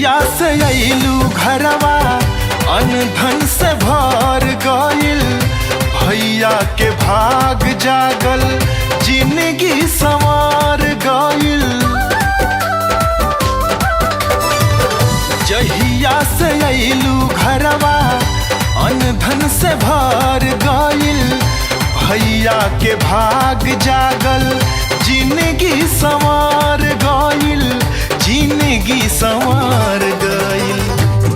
जहिया से अइलू घरवा अनधन से भर गइल, भैया के भाग जागल जिंदगी संवार गइल। जहिया से अइलू घरवा अनधन से भर गइल, भैया के भाग जागल जिंदगी संवार गइल, जिंदगी संवार गइल।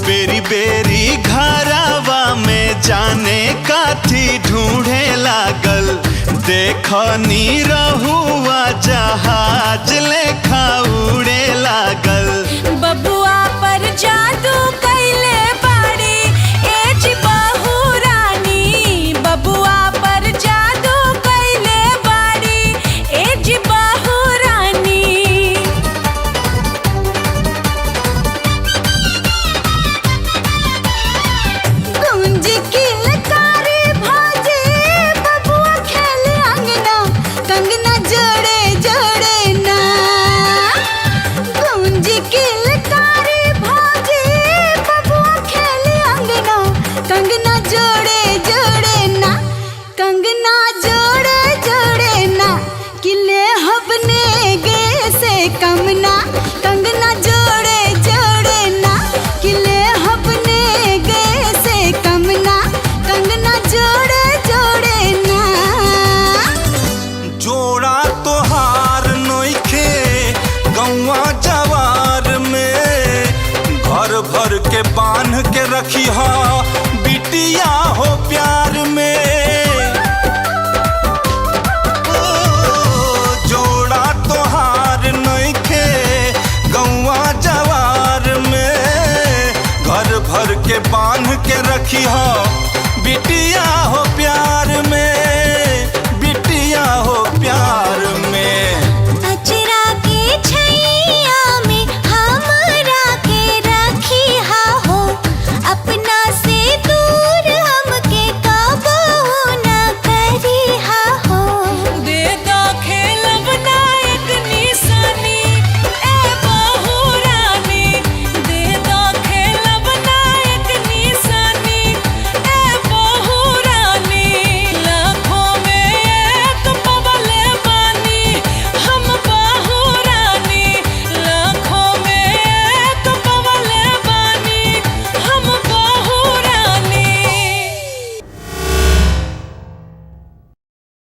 बेरी बेरी घरवा में जाने काथी ढूंढे लागल, देखनी रहुआ जहाज लेखा उड़े लागल। बबुआ पर जादू कैले बाड़ी एज बहू रानी, बबुआ पर जादू कैले बाड़ी एज बहू रानी। गुंज किलकारी भाजे बबुआ खेले अंगना, कंगना जोड़े जोड़े ना। गुंज किलकारी भाजे बबुआ खेले अंगना, कंगना जोड़े जोड़े ना, कंगना जोड़े जोड़े ना। किले हबने गे से कमना, कंगना जोड़े जोड़े ना। किले हबने गे से कमना, कंगना जोड़े जोड़े ना। जोड़ा तोहार नोखे गौवा जवार में, घर भर के बांध के रखी हा बिटिया हो प्यार में। जोड़ा तोहार नोखे गौवा जवार में, घर भर के बांध के रखी हा